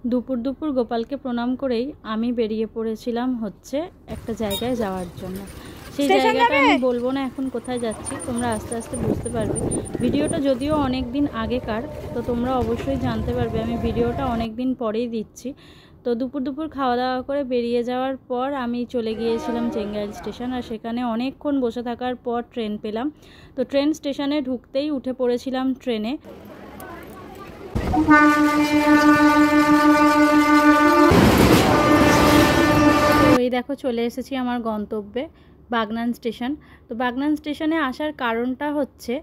দুপুর দুপুর গোপালকে প্রণাম করেই আমি বেরিয়ে পড়েছিলাম হচ্ছে একটা জায়গায় যাওয়ার জন্য। সেই জায়গাটা আমি বলবো না এখন কোথায় যাচ্ছি, তোমরা আস্তে আস্তে বুঝতে পারবে। ভিডিওটা যদিও অনেক দিন আগেকার, তো তোমরা অবশ্যই জানতে পারবে আমি ভিডিওটা অনেক দিন পরেই দিচ্ছি। তো দুপুর দুপুর খাওয়া দাওয়া করে বেরিয়ে যাওয়ার পর আমি চলে গিয়েছিলাম চেঙ্গাইল স্টেশন, আর সেখানে অনেকক্ষণ বসে থাকার পর ট্রেন পেলাম। তো ট্রেন স্টেশনে ঢুকতেই উঠে পড়েছিলাম ট্রেনে। তো এই দেখো চলে এসেছি আমার গন্তব্যে বাগনান স্টেশন। তো বাগনান স্টেশনে আসার কারণটা হচ্ছে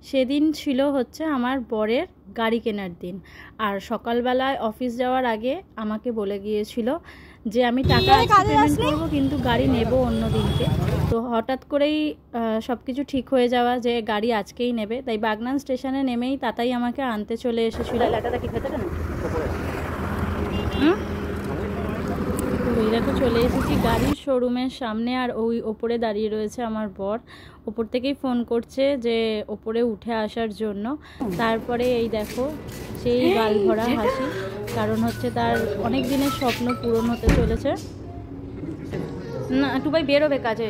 সেদিন ছিল হচ্ছে আমার বরের গাড়ি কেনার দিন, আর সকালবেলায় অফিস যাওয়ার আগে আমাকে বলে গিয়েছিল যে আমি টাকা পেমেন্ট করবো কিন্তু গাড়ি নেব অন্য দিনকে। তো হঠাৎ করেই সব কিছু ঠিক হয়ে যাওয়া যে গাড়ি আজকেই নেবে, তাই বাগনান স্টেশনে নেমেই তাতাই আমাকে আনতে চলে এসেছিল। ওই দেখো চলে এসেছি গাড়ির শোরুমের সামনে, আর ওই ওপরে দাঁড়িয়ে রয়েছে আমার বর। ওপর থেকেই ফোন করছে যে ওপরে উঠে আসার জন্য। তারপরে এই দেখো সেই গাল ভরা হাসি, কারণ হচ্ছে তার অনেক দিনের স্বপ্ন পূরণ হতে চলেছে। না একটু ভাই বেরোবে কাজে।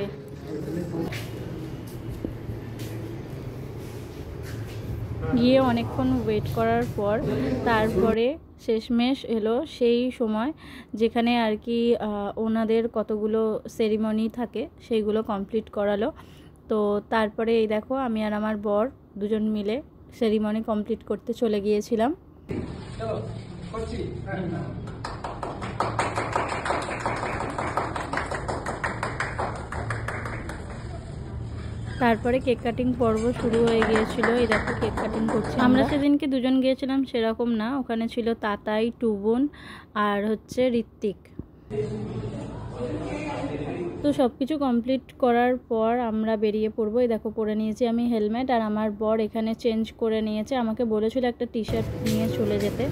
গিয়ে অনেকক্ষণ ওয়েট করার পর তারপরে শেষমেশ এলো সেই সময় যেখানে আর কি ওনাদের কতগুলো সেরিমনি থাকে সেইগুলো কমপ্লিট করালো। তো তারপরে এই দেখো আমি আর আমার বর দুজন মিলে সেরিমনি কমপ্লিট করতে চলে গিয়েছিলাম। তারপরে কেক কাটিং পর্ব শুরু হয়ে গিয়েছিল। এই দেখো কেক কাটিং করছি আমরা। সেদিনকে দুজন গিয়েছিলাম সেরকম না, ওখানে ছিল তাতাই, টুবন আর হচ্ছে ঋত্বিক। তো সব কিছু কমপ্লিট করার পর আমরা বেরিয়ে পড়বো। এই দেখো পরে নিয়েছি আমি হেলমেট, আর আমার বর এখানে চেঞ্জ করে নিয়েছে। আমাকে বলেছিল একটা টি শার্ট নিয়ে চলে যেতে,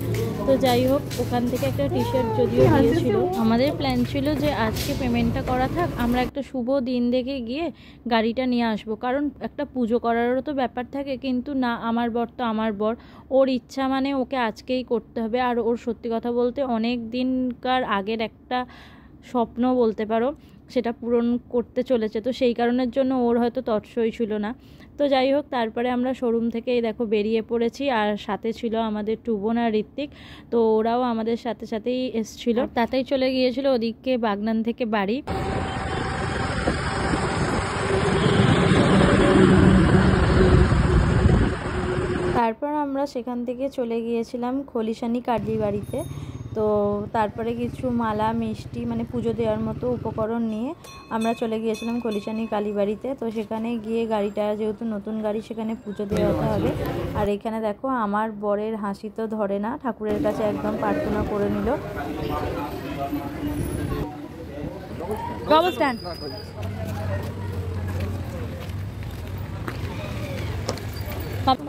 তো যাই হোক ওখান থেকে একটা টি শার্ট যদিও দিয়েছিল। আমাদের প্ল্যান ছিল যে আজকে পেমেন্টটা করা থাক, আমরা একটা শুভ দিন দেখে গিয়ে গাড়িটা নিয়ে আসবো, কারণ একটা পুজো করারও তো ব্যাপার থাকে। কিন্তু না, আমার বর তো আমার বর, ওর ইচ্ছা মানে ওকে আজকেই করতে হবে। আর ওর সত্যি কথা বলতে অনেক দিনকার আগের একটা স্বপ্ন বলতে পারো, সেটা পূরণ করতে চলেছে। তো সেই কারণের জন্য ওর হয়তো তৎসই ছিল না। তো যাই হোক তারপরে আমরা শোরুম থেকে এই দেখো বেরিয়ে পড়েছি, আর সাথে ছিল আমাদের টুবন আর ঋত্বিক। তো ওরাও আমাদের সাথে সাথেই এসছিল। তাতেই চলে গিয়েছিল ওদিকে বাগনান থেকে বাড়ি। তারপর আমরা সেখান থেকে চলে গিয়েছিলাম খলিশানি কাডলি বাড়িতে। তো তারপরে কিছু মালা মিষ্টি মানে পুজো দেওয়ার মতো উপকরণ নিয়ে আমরা চলে গিয়েছিলাম খলিশানি কালীবাড়িতে। তো সেখানে গিয়ে গাড়িটা যেহেতু নতুন গাড়ি, সেখানে পুজো দেওয়াতে হবে। আর এখানে দেখো আমার বরের হাসি তো ধরে না, ঠাকুরের কাছে একদম প্রার্থনা করে নিল।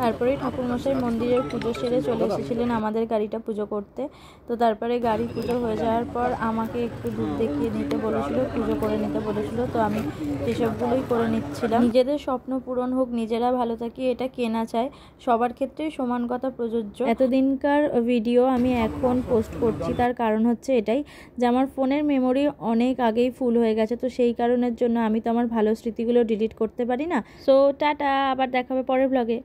তারপরেই ঠাকুরমশাই মন্দিরের পুজো সেরে চলে এসেছিলেন আমাদের গাড়িটা পুজো করতে। তো তারপরে গাড়ি পুজো হয়ে যাওয়ার পর আমাকে একটু দুধ দেখিয়ে নিতে বলেছিল, পুজো করে নিতে বলেছিল। তো আমি সেসবগুলোই করে নিচ্ছিলাম। নিজেদের স্বপ্ন পূরণ হোক, নিজেরা ভালো থাকি, এটা কে না চায়, সবার ক্ষেত্রেই সমান কথা প্রযোজ্য। এতদিনকার ভিডিও আমি এখন পোস্ট করছি, তার কারণ হচ্ছে এটাই যে আমার ফোনের মেমোরি অনেক আগেই ফুল হয়ে গেছে। তো সেই কারণের জন্য আমি তো আমার ভালো স্মৃতিগুলো ডিলিট করতে পারি না। সো টাটা, আবার দেখা হবে পরের ব্লগে।